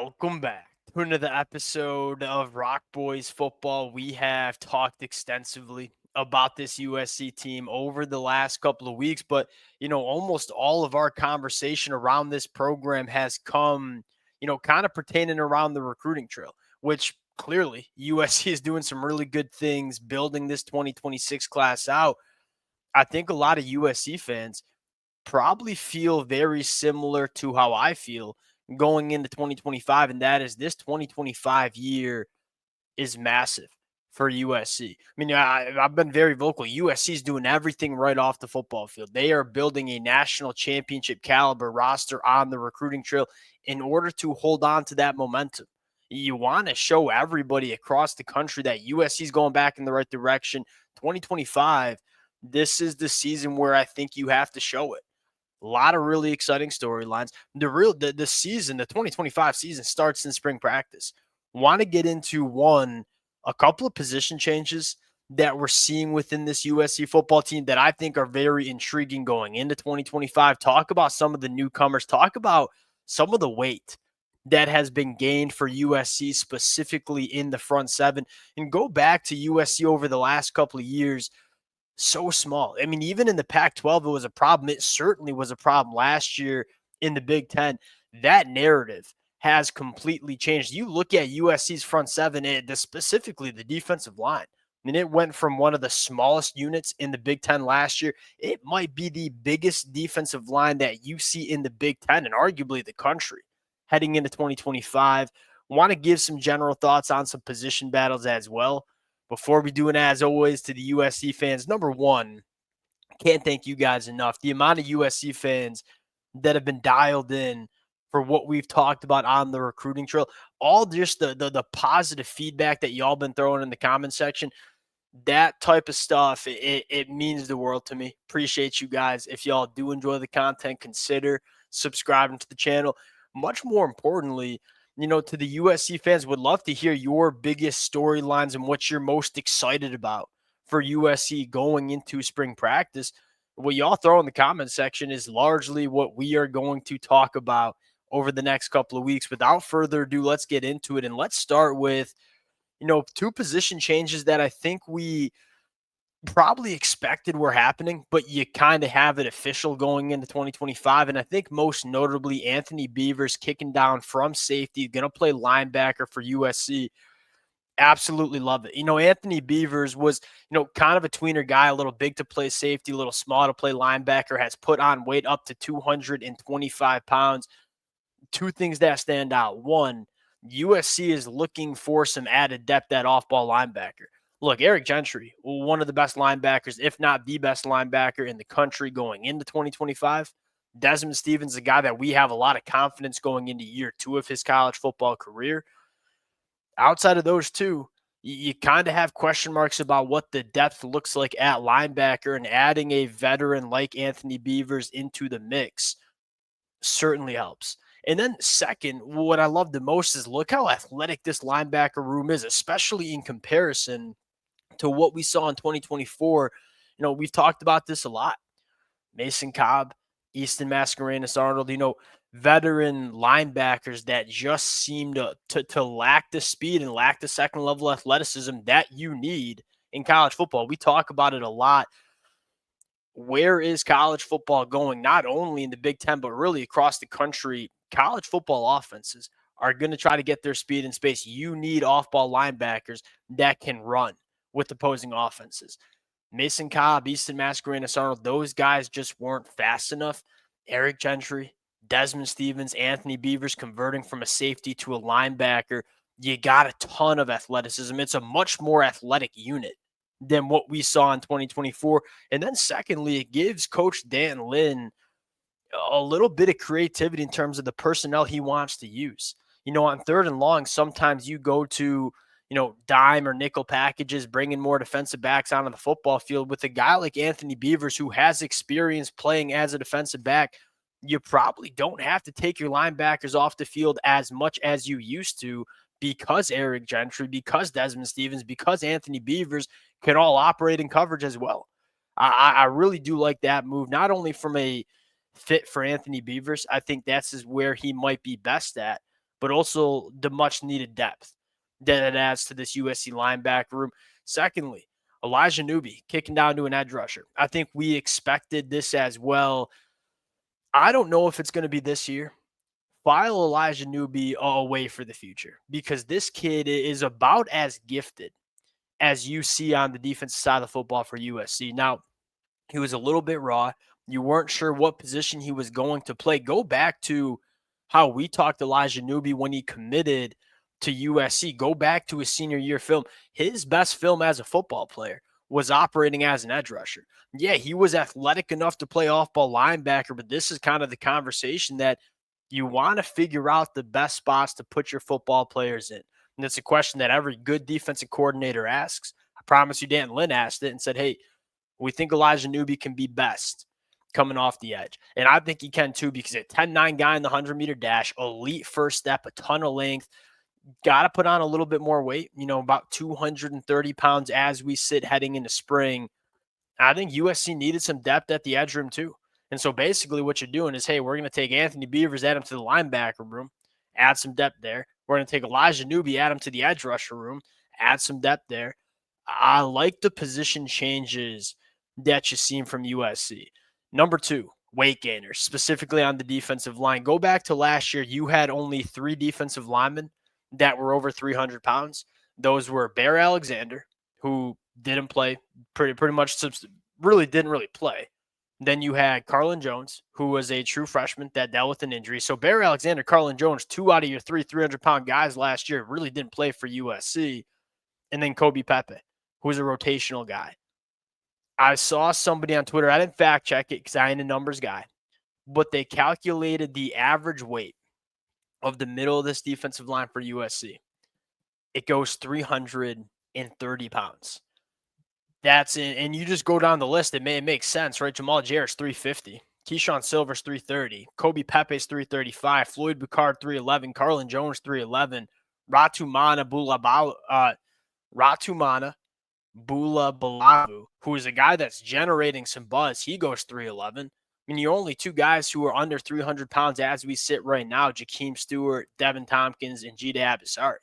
Welcome back to another episode of Rock Boys Football. We have talked extensively about this USC team over the last couple of weeks, but almost all of our conversation around this program has come, kind of pertaining around the recruiting trail, which clearly USC is doing some really good things building this 2026 class out. I think a lot of USC fans probably feel very similar to how I feel going into 2025, and that is this 2025 year is massive for USC. I mean, I've been very vocal. USC is doing everything right off the football field. They are building a national championship caliber roster on the recruiting trail in order to hold on to that momentum. You want to show everybody across the country that USC is going back in the right direction. 2025, this is the season where I think you have to show it. A lot of really exciting storylines. The season, the 2025 season starts in spring practice. Want to get into a couple of position changes that we're seeing within this USC football team that I think are very intriguing going into 2025. Talk about some of the newcomers, talk about some of the weight that has been gained for USC specifically in the front seven, and go back to USC over the last couple of years. So small. I mean, even in the Pac-12, it was a problem. It certainly was a problem last year in the Big Ten. That narrative has completely changed. You look at USC's front seven, specifically the defensive line. I mean, it went from one of the smallest units in the Big Ten last year. It might be the biggest defensive line that you see in the Big Ten and arguably the country heading into 2025. Want to give some general thoughts on some position battles as well. Before we do it, as always, to the USC fans, number one, can't thank you guys enough. The amount of USC fans that have been dialed in for what we've talked about on the recruiting trail, all just the positive feedback that y'all been throwing in the comment section, that type of stuff, it means the world to me. Appreciate you guys. If y'all do enjoy the content, consider subscribing to the channel. Much more importantly, to the USC fans, would love to hear your biggest storylines and what you're most excited about for USC going into spring practice. What y'all throw in the comment section is largely what we are going to talk about over the next couple of weeks. Without further ado, let's get into it. And let's start with, two position changes that I think we probably expected were happening, but you kind of have it official going into 2025. And I think most notably, Anthony Beavers kicking down from safety, going to play linebacker for USC. Absolutely love it. Anthony Beavers was, kind of a tweener guy, a little big to play safety, a little small to play linebacker, has put on weight up to 225 pounds. Two things that stand out. One, USC is looking for some added depth at off-ball linebacker. Look, Eric Gentry, one of the best linebackers, if not the best linebacker in the country going into 2025. Desmond Stevens, a guy that we have a lot of confidence going into year two of his college football career. Outside of those two, you kind of have question marks about what the depth looks like at linebacker, and adding a veteran like Anthony Beavers into the mix certainly helps. And then second, what I love the most is look how athletic this linebacker room is, especially in comparison to what we saw in 2024. We've talked about this a lot. Mason Cobb, Easton Mascarenas Arnold, veteran linebackers that just seem to lack the speed and lack the second level athleticism that you need in college football. We talk about it a lot. Where is college football going? Not only in the Big Ten, but really across the country. College football offenses are going to try to get their speed in space. You need off-ball linebackers that can run with opposing offenses. Mason Cobb, Easton Mascarenas Arnold, those guys just weren't fast enough. Eric Gentry, Desmond Stevens, Anthony Beavers converting from a safety to a linebacker. You got a ton of athleticism. It's a much more athletic unit than what we saw in 2024. And then secondly, it gives Coach Dan Lynn a little bit of creativity in terms of the personnel he wants to use. On third and long, sometimes you go to, dime or nickel packages, bringing more defensive backs onto the football field. With a guy like Anthony Beavers, who has experience playing as a defensive back, you probably don't have to take your linebackers off the field as much as you used to, because Eric Gentry, because Desmond Stevens, because Anthony Beavers can all operate in coverage as well. I really do like that move, not only from a fit for Anthony Beavers. I think that's where he might be best at, but also the much needed depth that it adds to this USC linebacker room. Secondly, Elijah Newby kicking down to an edge rusher. I think we expected this as well. I don't know if it's going to be this year. File Elijah Newby away for the future because this kid is about as gifted as you see on the defensive side of the football for USC. Now, he was a little bit raw. You weren't sure what position he was going to play. Go back to how we talked Elijah Newby when he committed to USC. Go back to his senior year film. His best film as a football player was operating as an edge rusher. Yeah, he was athletic enough to play off-ball linebacker, but this is kind of the conversation that you want to figure out the best spots to put your football players in. And it's a question that every good defensive coordinator asks. I promise you, Dan Lynn asked it and said, hey, we think Elijah Newby can be best coming off the edge. And I think he can too because a 10-9 guy in the 100-meter dash, elite first step, a ton of length, got to put on a little bit more weight, about 230 pounds as we sit heading into spring. I think USC needed some depth at the edge room too. And so basically what you're doing is, hey, we're going to take Anthony Beavers, add him to the linebacker room, add some depth there. We're going to take Elijah Newby, add him to the edge rusher room, add some depth there. I like the position changes that you've seen from USC. Number two, weight gainers, specifically on the defensive line. Go back to last year, you had only 3 defensive linemen that were over 300 pounds. Those were Bear Alexander, who didn't play, pretty much really didn't play. Then you had Carlin Jones, who was a true freshman that dealt with an injury. So Bear Alexander, Carlin Jones, 2 out of your 3 300-pound guys last year really didn't play for USC. And then Kobe Pepe, who was a rotational guy. I saw somebody on Twitter, I didn't fact check it because I ain't a numbers guy, but they calculated the average weight of the middle of this defensive line for USC. It goes 330 pounds. That's in, and you just go down the list. It makes sense, right? Jamal Jarrett's 350. Keyshawn Silver's 330. Kobe Pepe's 335. Floyd Boucard 311. Carlin Jones 311. Ratumana Bulabavu, who is a guy that's generating some buzz. He goes 311. I mean, you're only 2 guys who are under 300 pounds as we sit right now, Jakeem Stewart, Devin Tompkins, and Jida Abisari,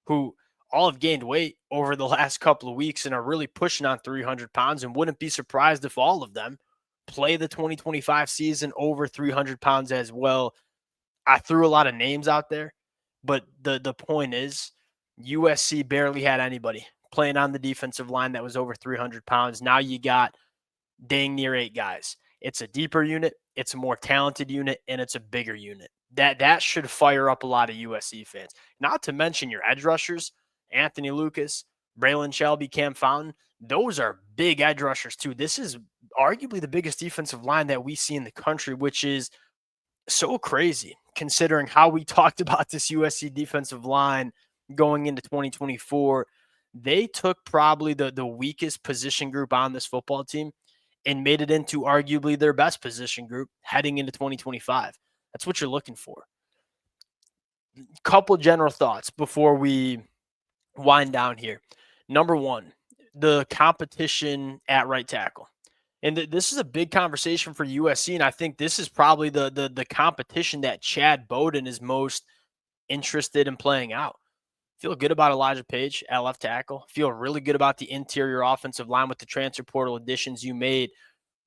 who all have gained weight over the last couple of weeks and are really pushing on 300 pounds, and wouldn't be surprised if all of them play the 2025 season over 300 pounds as well. I threw a lot of names out there, but the point is USC barely had anybody playing on the defensive line that was over 300 pounds. Now you got dang near 8 guys. It's a deeper unit, it's a more talented unit, and it's a bigger unit. That should fire up a lot of USC fans. Not to mention your edge rushers, Anthony Lucas, Braylon Shelby, Cam Fountain. Those are big edge rushers too. This is arguably the biggest defensive line that we see in the country, which is so crazy considering how we talked about this USC defensive line going into 2024. They took probably the weakest position group on this football team and made it into arguably their best position group heading into 2025. That's what you're looking for. Couple general thoughts before we wind down here. Number one, the competition at right tackle. And this is a big conversation for USC, and I think this is probably the competition that Chad Bowden is most interested in playing out. Feel good about Elijah Page at left tackle. Feel really good about the interior offensive line with the transfer portal additions you made.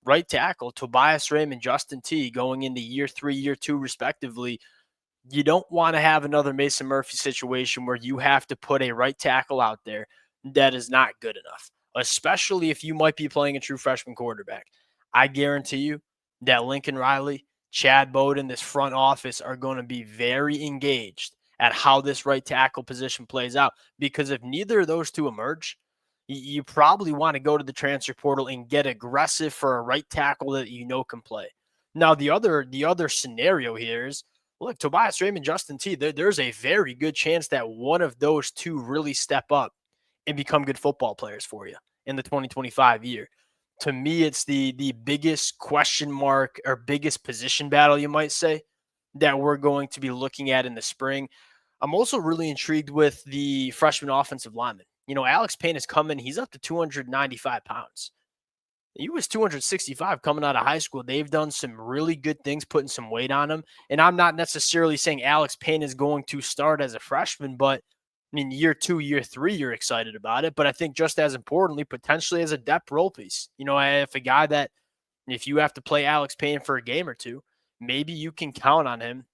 Right tackle, Tobias Raymond, Justin T going into year 3, year 2, respectively. You don't want to have another Mason Murphy situation where you have to put a right tackle out there that is not good enough, especially if you might be playing a true freshman quarterback. I guarantee you that Lincoln Riley, Chad Bowden, this front office are going to be very engaged at how this right tackle position plays out, because if neither of those two emerge, you probably want to go to the transfer portal and get aggressive for a right tackle that you know can play. Now, the other scenario here is, look, Tobias Raymond, Justin T, there's a very good chance that one of those two really step up and become good football players for you in the 2025 year. To me, it's the biggest question mark or biggest position battle, you might say, that we're going to be looking at in the spring. I'm also really intrigued with the freshman offensive lineman. Alex Payne is coming. He's up to 295 pounds. He was 265 coming out of high school. They've done some really good things, putting some weight on him. And I'm not necessarily saying Alex Payne is going to start as a freshman, but I mean, year 2, year 3, you're excited about it. But I think just as importantly, potentially as a depth role piece. If a guy that, if you have to play Alex Payne for a game or two, maybe you can count on him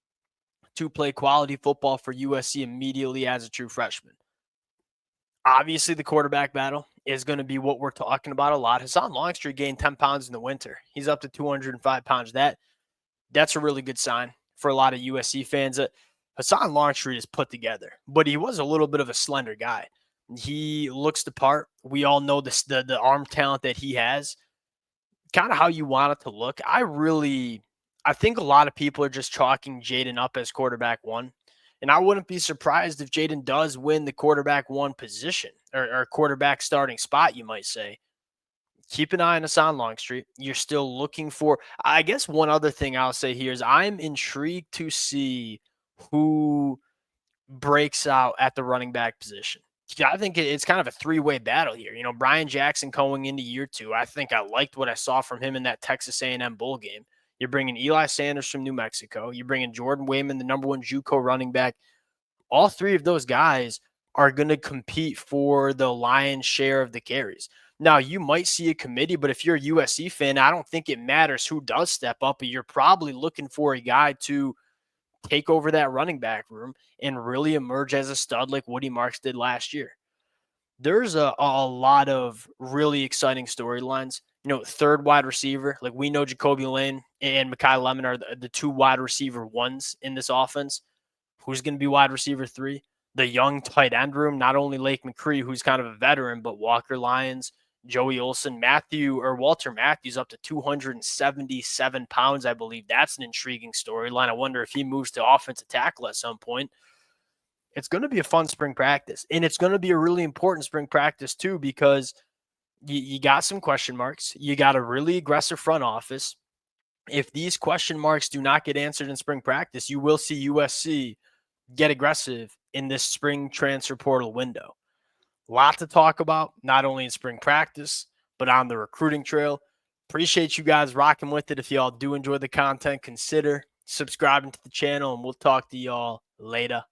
to play quality football for USC immediately as a true freshman. Obviously, the quarterback battle is going to be what we're talking about a lot. Hassan Longstreet gained 10 pounds in the winter. He's up to 205 pounds. That's a really good sign for a lot of USC fans. Hassan Longstreet is put together, but he was a little bit of a slender guy. He looks the part. We all know the arm talent that he has, kind of how you want it to look. I think a lot of people are just chalking Jaden up as quarterback one. And I wouldn't be surprised if Jaden does win the quarterback one position or quarterback starting spot, you might say. Keep an eye on Hassan Longstreet. You're still looking for, I guess one other thing I'll say here is I'm intrigued to see who breaks out at the running back position. I think it's kind of a three-way battle here. Brian Jackson going into year 2. I think I liked what I saw from him in that Texas A&M bowl game. You're bringing Eli Sanders from New Mexico. You're bringing Jordan Wayman, the number 1 JUCO running back. All 3 of those guys are going to compete for the lion's share of the carries. Now, you might see a committee, but if you're a USC fan, I don't think it matters who does step up, but you're probably looking for a guy to take over that running back room and really emerge as a stud like Woody Marks did last year. There's a lot of really exciting storylines. Third wide receiver, like we know Jacoby Lane and Mekhi Lemon are the 2 wide receiver ones in this offense. Who's going to be wide receiver 3? The young tight end room, not only Lake McCree, who's kind of a veteran, but Walker Lyons, Joey Olson, Walter Matthews up to 277 pounds, I believe. That's an intriguing storyline. I wonder if he moves to offensive tackle at some point. It's going to be a fun spring practice, and it's going to be a really important spring practice too, because you got some question marks. You got a really aggressive front office. If these question marks do not get answered in spring practice, you will see USC get aggressive in this spring transfer portal window. A lot to talk about, not only in spring practice, but on the recruiting trail. Appreciate you guys rocking with it. If y'all do enjoy the content, consider subscribing to the channel, and we'll talk to y'all later.